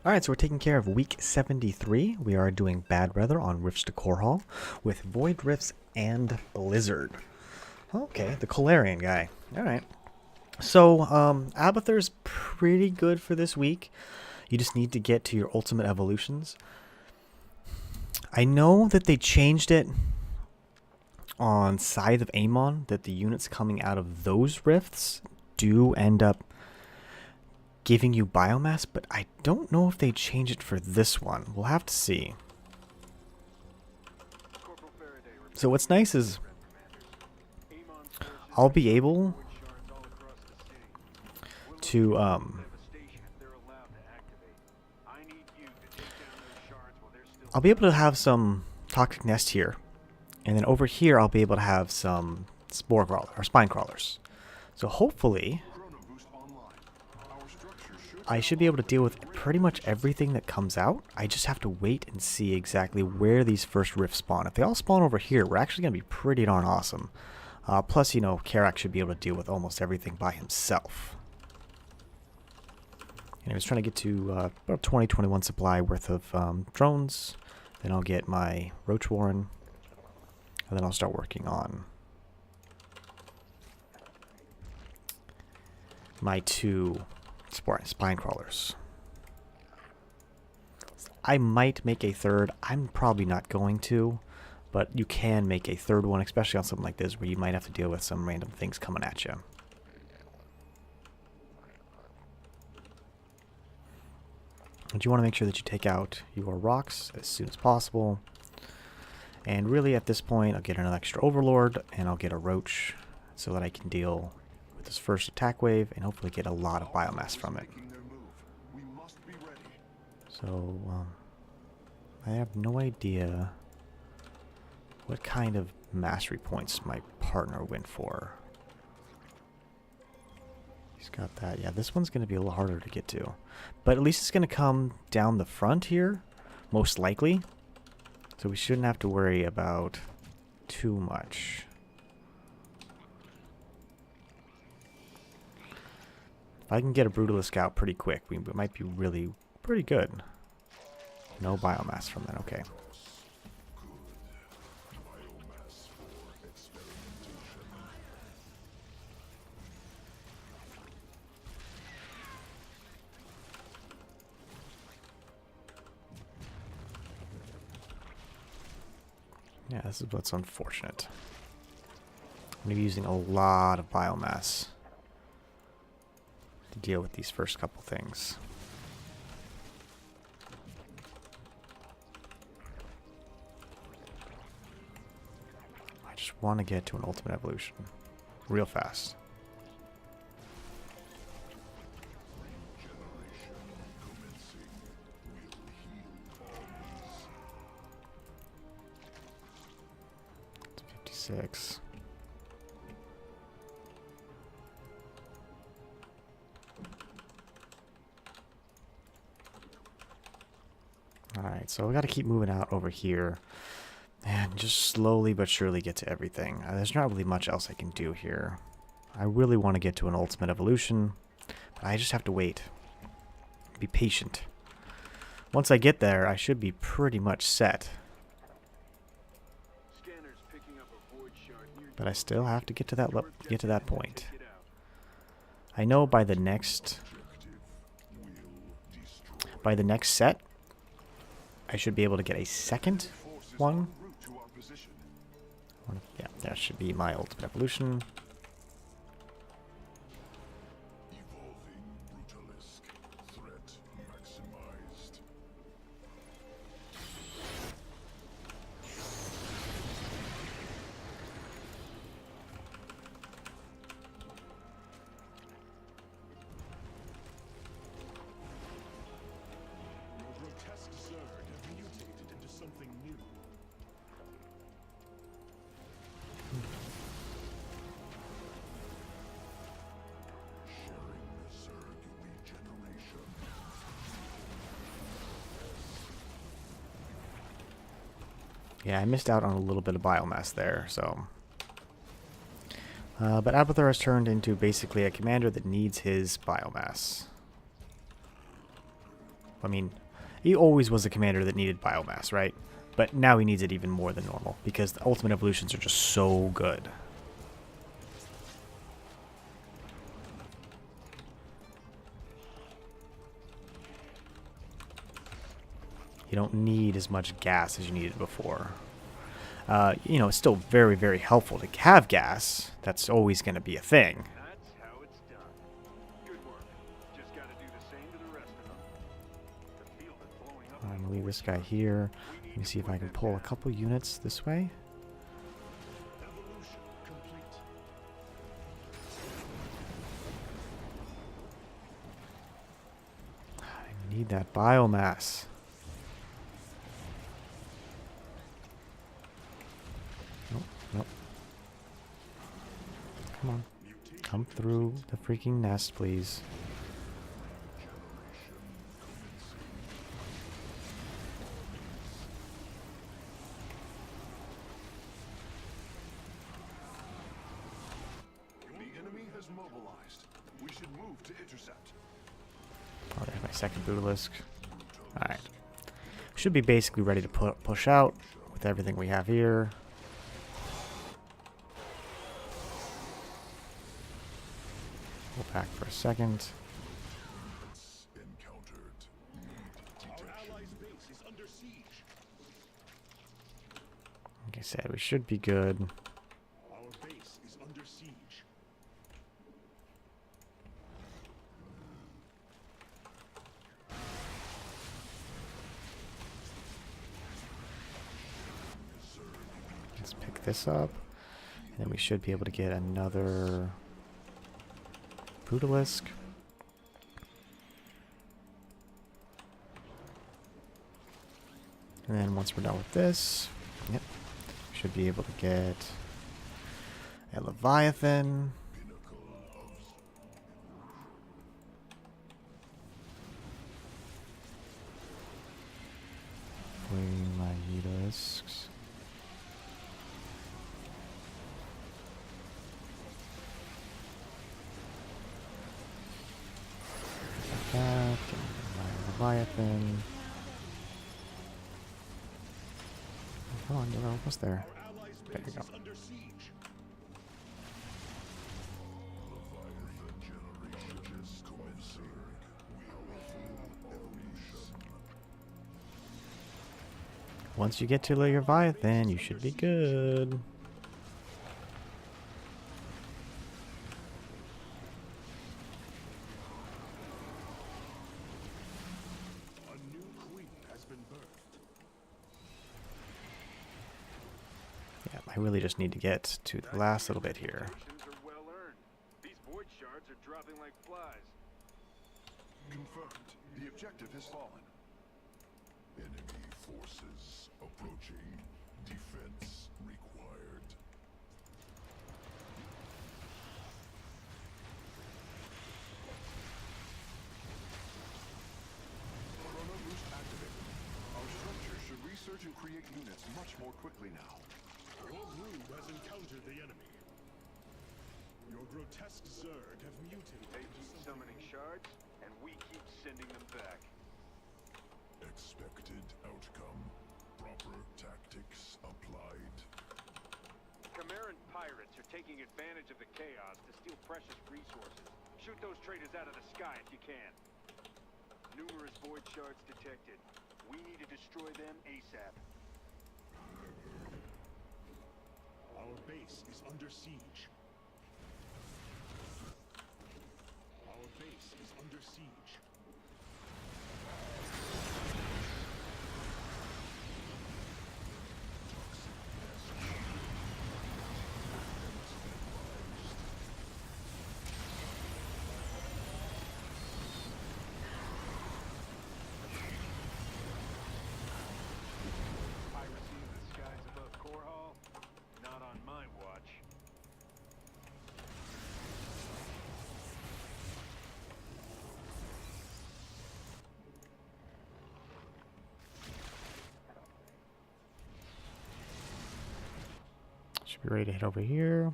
Alright, so we're taking care of week 73. We are doing bad weather on Rifts to Core Hall with Void Rifts and Blizzard. Okay, the Colarian guy. Alright. So, Abathur's pretty good for this week. You just need to get to your ultimate evolutions. I know that they changed it on Scythe of Amon, that the units coming out of those rifts do end up giving you biomass, but I don't know if they change it for this one. We'll have to see. So what's nice is I'll be able to have some toxic nest here, and then over here I'll be able to have some spore crawler or spine crawlers. So hopefully I should be able to deal with pretty much everything that comes out. I just have to wait and see exactly where these first rifts spawn. If they all spawn over here, we're actually going to be pretty darn awesome. Plus, you know, Karak should be able to deal with almost everything by himself. And I was trying to get to about 20-21 supply worth of drones. Then I'll get my Roach Warren. And then I'll start working on my two spine crawlers. I might make a third. I'm probably not going to, but you can make a third one, especially on something like this where you might have to deal with some random things coming at you. But you want to make sure that you take out your rocks as soon as possible. And really at this point I'll get an extra Overlord and I'll get a Roach so that I can deal with this first attack wave and hopefully get a lot of biomass from it. So I have no idea what kind of mastery points my partner went for. He's got that. Yeah, this one's going to be a little harder to get to. But at least it's going to come down the front here, most likely. So we shouldn't have to worry about too much. If I can get a Brutalist out pretty quick, we might be really pretty good. No biomass from that, okay. Yeah, this is what's unfortunate. I'm going to be using a lot of biomass to deal with these first couple things. I just want to get to an ultimate evolution real fast. It's 56. Alright, so we got to keep moving out over here and just slowly but surely get to everything. There's not really much else I can do here. I really want to get to an ultimate evolution, but I just have to wait. Be patient. Once I get there, I should be pretty much set. But I still have to get to that point. I know by the next set I should be able to get a second one. Yeah, that should be my ultimate evolution. Yeah, I missed out on a little bit of biomass there, so. But Abathur has turned into basically a commander that needs his biomass. I mean, he always was a commander that needed biomass, right? But now he needs it even more than normal because the ultimate evolutions are just so good. You don't need as much gas as you needed before. You know, it's still very, very helpful to have gas. That's always going to be a thing. That's how it's done. Good work. Just gotta do the same to the rest of them. The field is blowing up. I'm going to leave this guy here. Let me see if I can pull a couple units this way. Evolution complete. I need that biomass. Nope, nope. Come on. Come through the freaking nest, please. The enemy has mobilized. We should move to intercept. Oh, there's my second Bootalisk. Alright. Should be basically ready to push out with everything we have here. Go back for a second. Our allies' base is under siege. Like I said, we should be good. Our base is under siege. Let's pick this up. And then we should be able to get another Brutalisk. And then once we're done with this, yep, we should be able to get a Leviathan. Bring my Brutalisks. That, my Leviathan. Come on, you're almost there. There you go. Once you get to the Leviathan, you should be good. Yeah, I really just need to get to the last little bit here. These void shards are dropping like flies. Confirmed. The objective has fallen. Enemy forces approaching. Defense required. Chrono boost activated. Our structure should research and create units much more quickly now. Your brood has encountered the enemy. Your grotesque Zerg have mutated. They keep summoning shards, and we keep sending them back. Expected outcome. Proper tactics applied. Chimeran pirates are taking advantage of the chaos to steal precious resources. Shoot those traitors out of the sky if you can. Numerous void shards detected. We need to destroy them ASAP. Our base is under siege. Our base is under siege. Piracy in the skies above Core Hall? Not on my watch. Should be ready to head over here.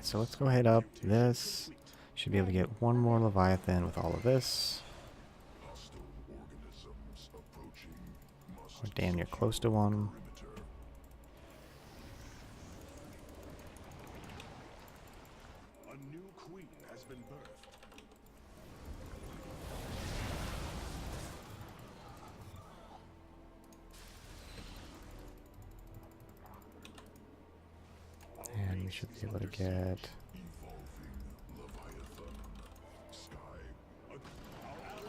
so let's go ahead up this. Should be able to get one more Leviathan with all of this. Hostile organisms approaching. Must We're damn near close to one. perimeter. A new queen has been birthed. And we should be able to get... Evolving Leviathan. Sky.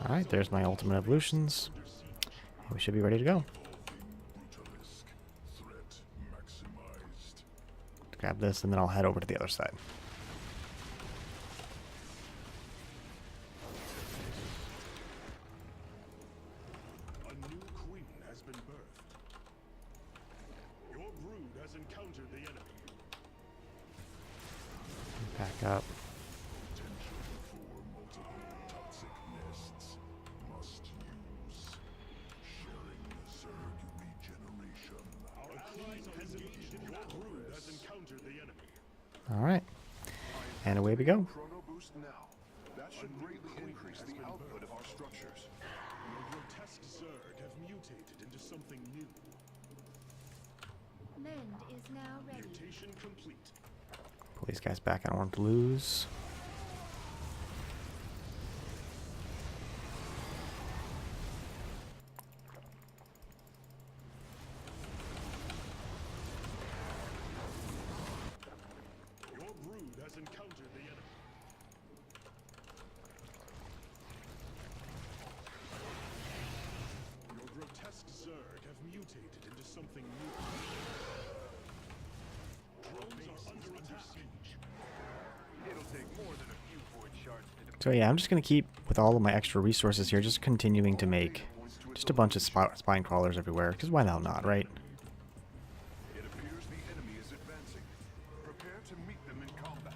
Alright, there's my ultimate evolutions. We should be ready to go. Evolving Brutalisk. Threat maximized. Grab this and then I'll head over to the other side. A new queen has been birthed. Your brood has encountered the enemy. Back up. Potential for multiple toxic nests. Must use. Sharing Zerg regeneration. Our allies has engaged in your brood has encountered the enemy. Alright. And away we go. Chrono boost now. That should greatly increase the output of our structures. Your grotesque Zerg have mutated into something new. Mend is now ready. Mutation complete. Pull these guys back. I don't want to lose. Your brood has encountered the enemy. Your grotesque Zerg have mutated into something new. Drones are under siege. It'll take more than a few void shards to So yeah, I'm just going to keep, with all of my extra resources here, just continuing to make just a bunch of spine crawlers everywhere. Because why the hell not, right? It appears the enemy is advancing. Prepare to meet them in combat.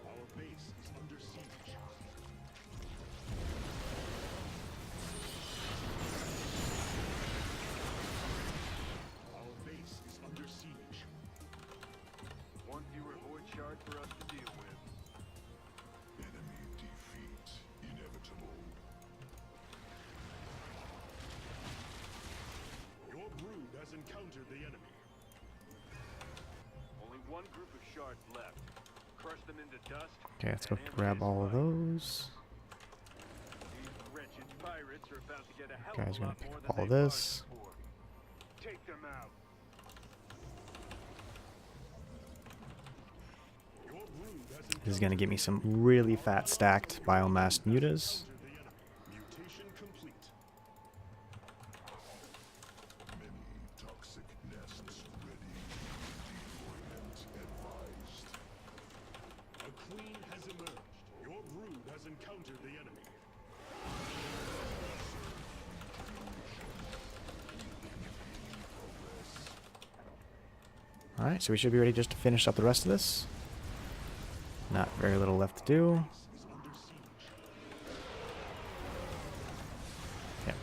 Our base is under siege. Our base is under siege. One fewer void shard for us to deal with. Enemy defeat inevitable. Your brood has encountered the enemy. Only one group of shards left. Crush them into dust. Okay, let's go and end grab this all of fight. those. These wretched pirates are about to get a hell Guys, of a gonna lot pick more up than all they this. bargained for. Take them out. Your brood has This is going to give me some really fat stacked biomass mutas. encountered the enemy. Mutation complete. Many toxic nests ready. Deployment advised. A queen has emerged. Your brood has encountered the enemy. Alright, so we should be ready just to finish up the rest of this. Not very little left to do. Is under siege. Yep.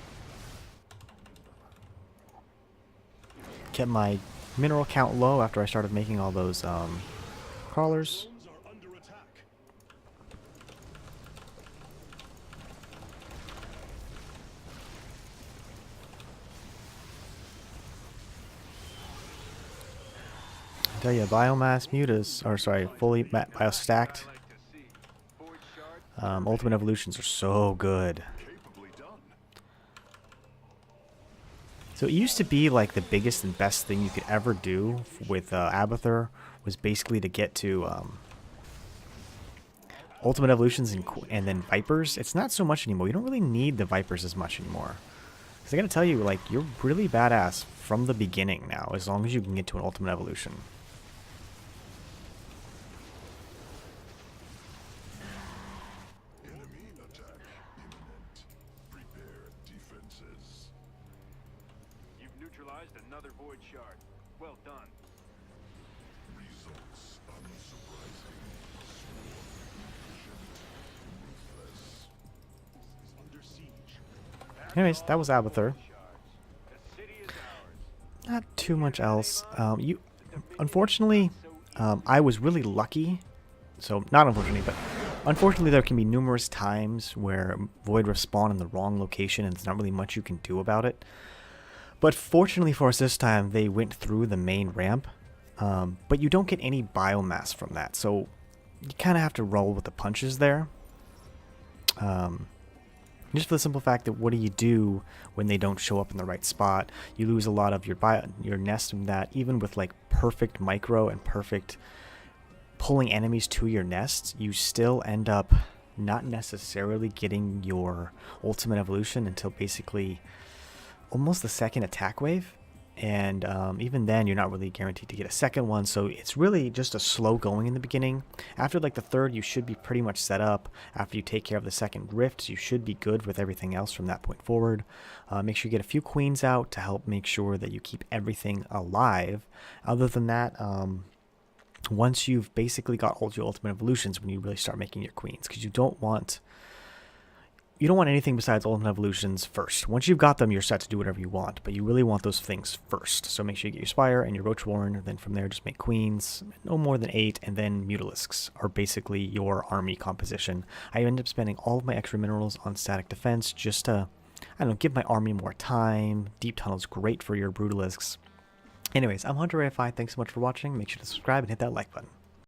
Kept my mineral count low after I started making all those crawlers. Drones are under attack. I tell you, biomass mutas, or sorry, fully biostacked I like to see. Void shard. ultimate evolutions are so good. Capably done. So it used to be like the biggest and best thing you could ever do with Abathur was basically to get to ultimate evolutions and then vipers. It's not so much anymore. You don't really need the vipers as much anymore. Because I gotta tell you, like, you're really badass from the beginning now, as long as you can get to an ultimate evolution. Enemy attack imminent. Prepare defenses. You've neutralized another void shard. Well done. Results unsurprising. Swarm efficient. Ruthless. Is under siege. Anyways, that was Abathur. The city is ours. Not too much else. Unfortunately, I was really lucky. So, not unfortunately, but unfortunately there can be numerous times where Void Rifts spawn in the wrong location and there's not really much you can do about it. But fortunately for us this time, they went through the main ramp. But you don't get any biomass from that, so you kind of have to roll with the punches there. Just for the simple fact that what do you do when they don't show up in the right spot? You lose a lot of your nest from that, even with like perfect micro and perfect pulling enemies to your nests, you still end up not necessarily getting your ultimate evolution until basically almost the second attack wave. And even then you're not really guaranteed to get a second one, so it's really just a slow going in the beginning. After like the third, you should be pretty much set up. After you take care of the second rifts, you should be good with everything else from that point forward. Make sure you get a few queens out to help make sure that you keep everything alive. Other than that, once you've basically got all your ultimate evolutions, when you really start making your queens, because you don't want anything besides ultimate evolutions first. Once you've got them, you're set to do whatever you want, but you really want those things first. So make sure you get your Spire and your Roachworn, then from there just make queens, no more than 8, and then Mutalisks are basically your army composition. I end up spending all of my extra minerals on static defense just to, I don't know, give my army more time. Deep Tunnel's great for your Brutalisks. Anyways, I'm Hunter AFI, thanks so much for watching, make sure to subscribe and hit that like button.